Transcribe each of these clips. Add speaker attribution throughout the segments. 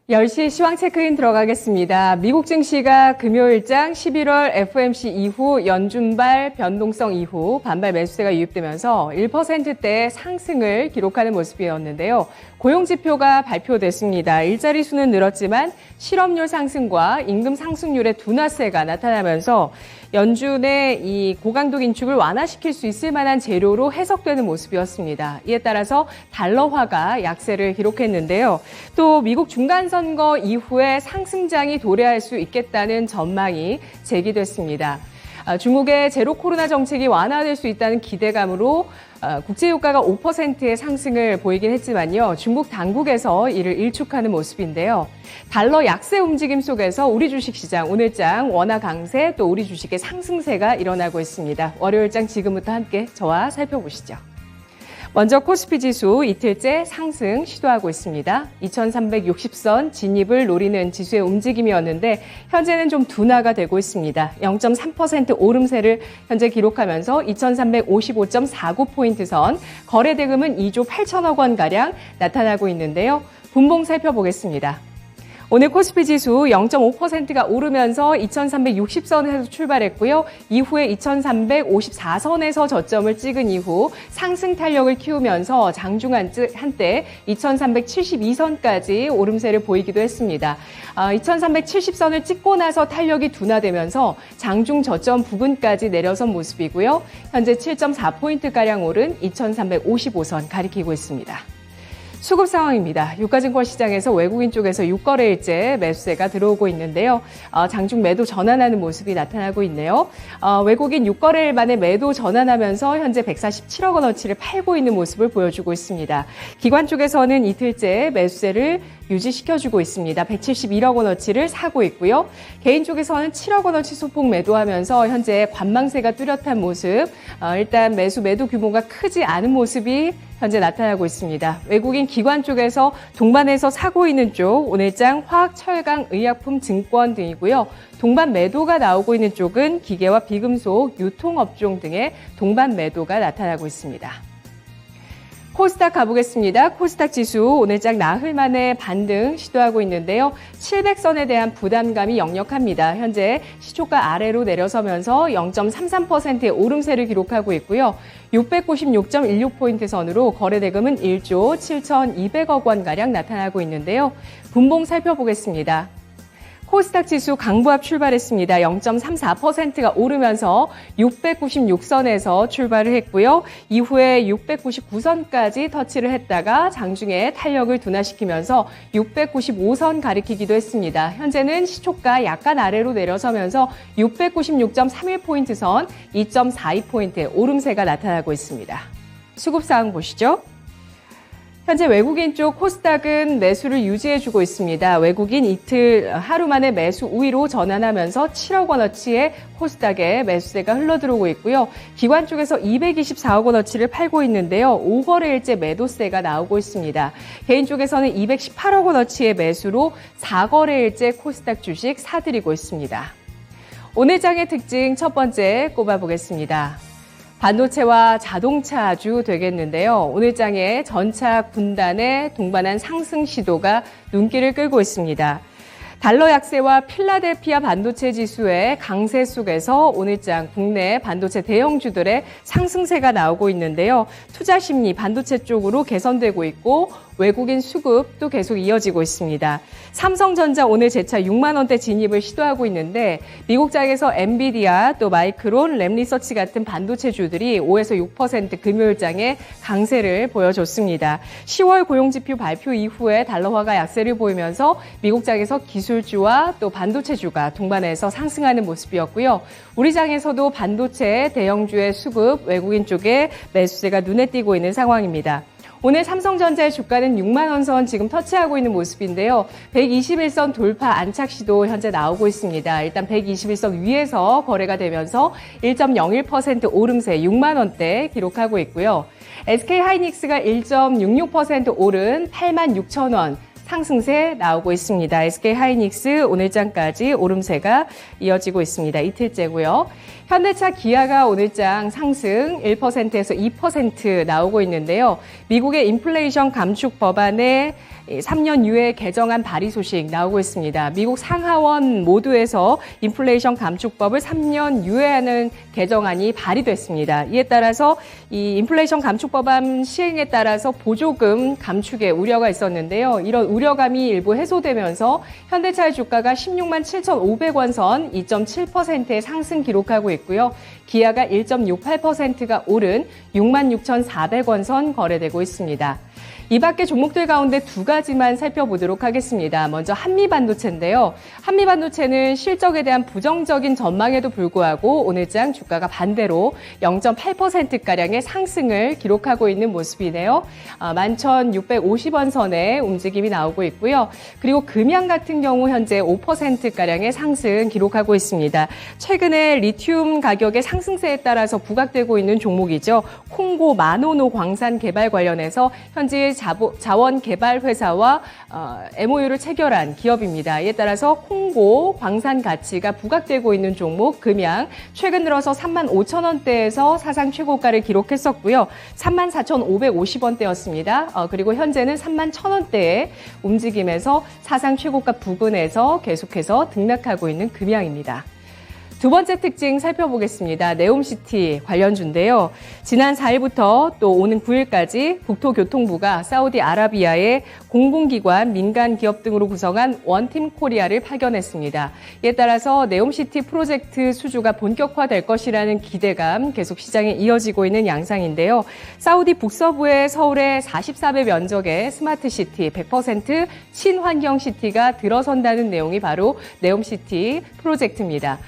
Speaker 1: 10시 시황 체크인 들어가겠습니다. 미국 증시가 금요일장 11월 FOMC 이후 연준발 변동성 이후 반발 매수세가 유입되면서 1%대 상승을 기록하는 모습이었는데요. 고용지표가 발표됐습니다. 일자리 수는 늘었지만 실업률 상승과 임금 상승률의 둔화세가 나타나면서 연준의 이 고강도 긴축을 완화시킬 수 있을 만한 재료로 해석되는 모습이었습니다. 이에 따라서 달러화가 약세를 기록했는데요. 또 미국 중간선거 이후에 상승장이 도래할 수 있겠다는 전망이 제기됐습니다. 중국의 제로 코로나 정책이 완화될 수 있다는 기대감으로 국제유가가 5%의 상승을 보이긴 했지만요. 중국 당국에서 이를 일축하는 모습인데요. 달러 약세 움직임 속에서 우리 주식시장 오늘장 원화 강세 또 우리 주식의 상승세가 일어나고 있습니다. 월요일장 지금부터 함께 저와 살펴보시죠. 먼저 코스피 지수 이틀째 상승 시도하고 있습니다. 2360선 진입을 노리는 지수의 움직임이었는데 현재는 좀 둔화가 되고 있습니다. 0.3% 오름세를 현재 기록하면서 2355.49포인트 선, 거래 대금은 2조 8천억 원가량 나타나고 있는데요. 분봉 살펴보겠습니다. 오늘 코스피 지수 0.5%가 오르면서 2360선에서 출발했고요. 이후에 2354선에서 저점을 찍은 이후 상승 탄력을 키우면서 장중 한때 2372선까지 오름세를 보이기도 했습니다. 2370선을 찍고 나서 탄력이 둔화되면서 장중 저점 부근까지 내려선 모습이고요. 현재 7.4포인트가량 오른 2355선 가리키고 있습니다. 수급 상황입니다. 유가증권 시장에서 외국인 쪽에서 6거래일째 매수세가 들어오고 있는데요. 장중 매도 전환하는 모습이 나타나고 있네요. 외국인 6거래일 만에 매도 전환하면서 현재 147억 원어치를 팔고 있는 모습을 보여주고 있습니다. 기관 쪽에서는 이틀째 매수세를 유지시켜주고 있습니다. 171억 원어치를 사고 있고요. 개인 쪽에서는 7억 원어치 소폭 매도하면서 현재 관망세가 뚜렷한 모습, 일단 매도 규모가 크지 않은 모습이 현재 나타나고 있습니다. 외국인 기관 쪽에서 동반해서 사고 있는 쪽, 오늘장 화학, 철강, 의약품, 증권 등이고요. 동반 매도가 나오고 있는 쪽은 기계와 비금속, 유통업종 등의 동반 매도가 나타나고 있습니다. 코스닥 가보겠습니다. 코스닥 지수 오늘장 나흘 만에 반등 시도하고 있는데요. 700선에 대한 부담감이 역력합니다. 현재 시초가 아래로 내려서면서 0.33%의 오름세를 기록하고 있고요. 696.16포인트 선으로 거래 대금은 1조 7,200억 원가량 나타나고 있는데요. 분봉 살펴보겠습니다. 코스닥 지수 강보합 출발했습니다. 0.34%가 오르면서 696선에서 출발을 했고요. 이후에 699선까지 터치를 했다가 장중에 탄력을 둔화시키면서 695선 가리키기도 했습니다. 현재는 시초가 약간 아래로 내려서면서 696.31포인트 선 2.42포인트의 오름세가 나타나고 있습니다. 수급 사항 보시죠. 현재 외국인 쪽 코스닥은 매수를 유지해주고 있습니다. 외국인 이틀 하루 만에 매수 우위로 전환하면서 7억 원어치의 코스닥에 매수세가 흘러들어오고 있고요. 기관 쪽에서 224억 원어치를 팔고 있는데요. 5거래일째 매도세가 나오고 있습니다. 개인 쪽에서는 218억 원어치의 매수로 4거래일째 코스닥 주식 사들이고 있습니다. 오늘장의 특징 첫 번째 꼽아보겠습니다. 반도체와 자동차주 되겠는데요. 오늘장에 전차 군단의 동반한 상승 시도가 눈길을 끌고 있습니다. 달러 약세와 필라델피아 반도체 지수의 강세 속에서 오늘장 국내 반도체 대형주들의 상승세가 나오고 있는데요. 투자 심리 반도체 쪽으로 개선되고 있고 외국인 수급도 계속 이어지고 있습니다. 삼성전자 오늘 재차 6만 원대 진입을 시도하고 있는데 미국장에서 엔비디아 또 마이크론, 램리서치 같은 반도체주들이 5에서 6% 금요일장에 강세를 보여줬습니다. 10월 고용지표 발표 이후에 달러화가 약세를 보이면서 미국장에서 기술주와 또 반도체주가 동반해서 상승하는 모습이었고요. 우리 장에서도 반도체 대형주의 수급 외국인 쪽에 매수세가 눈에 띄고 있는 상황입니다. 오늘 삼성전자의 주가는 6만 원 선 지금 터치하고 있는 모습인데요. 121선 돌파 안착 시도 현재 나오고 있습니다. 일단 121선 위에서 거래가 되면서 1.01% 오름세 6만 원대 기록하고 있고요. SK하이닉스가 1.66% 오른 8만 6천 원. 상승세 나오고 있습니다. SK하이닉스 오늘장까지 오름세가 이어지고 있습니다. 이틀째고요. 현대차, 기아가 오늘장 상승 1%에서 2% 나오고 있는데요. 미국의 인플레이션 감축 법안에 3년 유예 개정안 발의 소식 나오고 있습니다. 미국 상하원 모두에서 인플레이션 감축법을 3년 유예하는 개정안이 발의됐습니다. 이에 따라서 이 인플레이션 감축 법안 시행에 따라서 보조금 감축에 우려가 있었는데요. 이런 우려감이 일부 해소되면서 현대차의 주가가 16만 7,500원 선 2.7%의 상승 기록하고 있고요. 기아가 1.68%가 오른 6만 6,400원 선 거래되고 있습니다. 이 밖의 종목들 가운데 두 가지만 살펴보도록 하겠습니다. 먼저 한미반도체인데요. 한미반도체는 실적에 대한 부정적인 전망에도 불구하고 오늘장 주가가 반대로 0.8%가량의 상승을 기록하고 있는 모습이네요. 11,650원 선에 움직임이 나오고 있고요. 그리고 금양 같은 경우 현재 5%가량의 상승 기록하고 있습니다. 최근에 리튬 가격의 상승세에 따라서 부각되고 있는 종목이죠. 콩고 마노노 광산 개발 관련해서 현재 자원 개발 회사와 MOU를 체결한 기업입니다. 이에 따라서 콩고 광산 가치가 부각되고 있는 종목 금양 최근 들어서 35,000원대에서 사상 최고가를 기록했었고요. 34,550원대였습니다. 그리고 현재는 31,000원대에 움직이면서 사상 최고가 부근에서 계속해서 등락하고 있는 금양입니다. 두 번째 특징 살펴보겠습니다. 네옴시티 관련주인데요. 지난 4일부터 또 오는 9일까지 국토교통부가 사우디아라비아의 공공기관, 민간기업 등으로 구성한 원팀 코리아를 파견했습니다. 이에 따라서 네옴시티 프로젝트 수주가 본격화될 것이라는 기대감 계속 시장에 이어지고 있는 양상인데요. 사우디 북서부의 서울의 44배 면적의 스마트시티 100% 친환경시티가 들어선다는 내용이 바로 네옴시티 프로젝트입니다.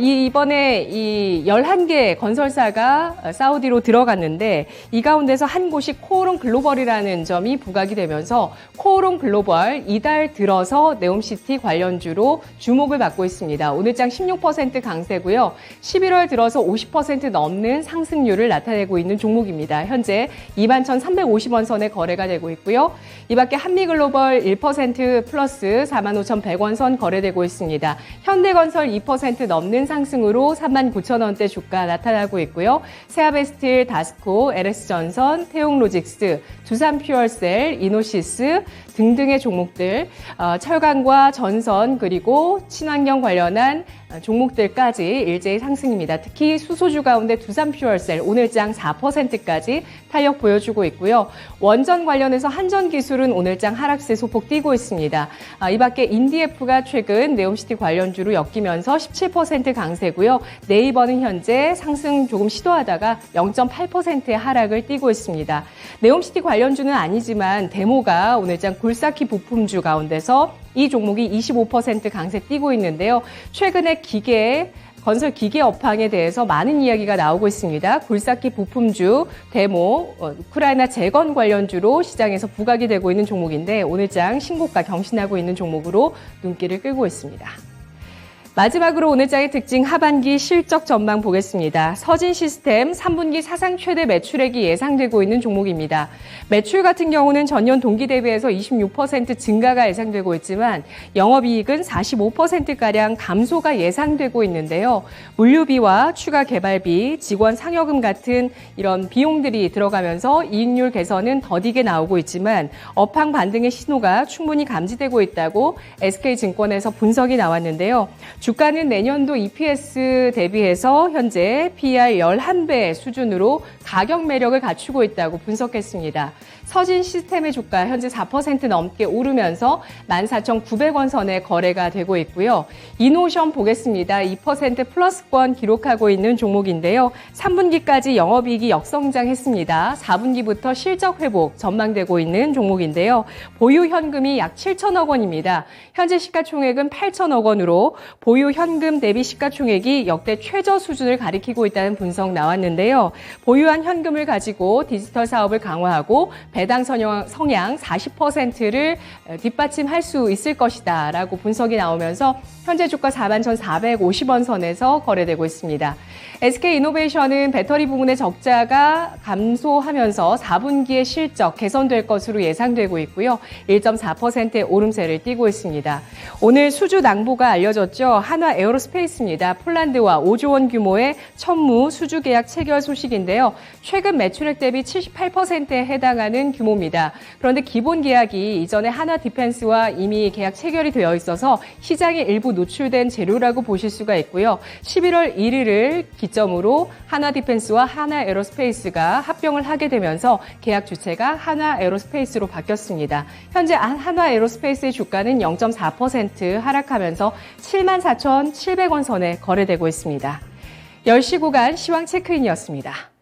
Speaker 1: 이번에 이 11개 건설사가 사우디로 들어갔는데 이 가운데서 한 곳이 코오롱 글로벌이라는 점이 부각이 되면서 코오롱 글로벌 이달 들어서 네옴시티 관련주로 주목을 받고 있습니다. 오늘장 16% 강세고요. 11월 들어서 50% 넘는 상승률을 나타내고 있는 종목입니다. 현재 21,350원 선에 거래가 되고 있고요. 이 밖에 한미글로벌 1% 플러스 45,100원 선 거래되고 있습니다. 현대건설 2% 넘는 상승으로 39,000원대 주가 나타나고 있고요. 세아베스틸, 다스코, LS전선, 태용로직스, 두산퓨얼셀, 이노시스 등등의 종목들, 철강과 전선 그리고 친환경 관련한 종목들까지 일제히 상승입니다. 특히 수소주 가운데 두산퓨얼셀 오늘장 4%까지 탄력 보여주고 있고요. 원전 관련해서 한전기술은 오늘장 하락세 소폭 띄고 있습니다. 이 밖에 인디에프가 최근 네옴시티 관련주로 엮이면서 17% 강세고요. 네이버는 현재 상승 조금 시도하다가 0.8%의 하락을 띄고 있습니다. 네옴시티 관련주는 아니지만 데모가 오늘장 굴삭기 부품주 가운데서 이 종목이 25% 강세 띄고 있는데요. 최근에 건설 기계 업황에 대해서 많은 이야기가 나오고 있습니다. 굴삭기 부품주, 데모, 우크라이나 재건 관련주로 시장에서 부각이 되고 있는 종목인데 오늘장 신고가 경신하고 있는 종목으로 눈길을 끌고 있습니다. 마지막으로 오늘장의 특징 하반기 실적 전망 보겠습니다. 서진시스템 3분기 사상 최대 매출액이 예상되고 있는 종목입니다. 매출 같은 경우는 전년 동기 대비해서 26% 증가가 예상되고 있지만 영업이익은 45%가량 감소가 예상되고 있는데요. 물류비와 추가 개발비, 직원 상여금 같은 이런 비용들이 들어가면서 이익률 개선은 더디게 나오고 있지만 업황 반등의 신호가 충분히 감지되고 있다고 SK증권에서 분석이 나왔는데요. 주가는 내년도 EPS 대비해서 현재 PER 11배 수준으로 가격 매력을 갖추고 있다고 분석했습니다. 서진 시스템의 주가 현재 4% 넘게 오르면서 14,900원 선에 거래가 되고 있고요. 이노션 보겠습니다. 2% 플러스권 기록하고 있는 종목인데요. 3분기까지 영업이익이 역성장했습니다. 4분기부터 실적 회복 전망되고 있는 종목인데요. 보유 현금이 약 7천억 원입니다. 현재 시가총액은 8천억 원으로 보유 현금 대비 시가총액이 역대 최저 수준을 가리키고 있다는 분석 나왔는데요. 보유한 현금을 가지고 디지털 사업을 강화하고 배당 성향 40%를 뒷받침할 수 있을 것이다 라고 분석이 나오면서 현재 주가 41,450원 선에서 거래되고 있습니다. SK이노베이션은 배터리 부문의 적자가 감소하면서 4분기의 실적 개선될 것으로 예상되고 있고요. 1.4%의 오름세를 띠고 있습니다. 오늘 수주 낭보가 알려졌죠. 한화 에어로스페이스입니다. 폴란드와 5조 원 규모의 천무 수주 계약 체결 소식인데요. 최근 매출액 대비 78%에 해당하는 규모입니다. 그런데 기본 계약이 이전에 한화 디펜스와 이미 계약 체결이 되어 있어서 시장에 일부 노출된 재료라고 보실 수가 있고요. 11월 1일을 기점으로 한화 디펜스와 한화 에어로스페이스가 합병을 하게 되면서 계약 주체가 한화 에어로스페이스로 바뀌었습니다. 현재 한화 에어로스페이스의 주가는 0.4% 하락하면서 74,700원 선에 거래되고 있습니다. 10시 구간 시황 체크인이었습니다.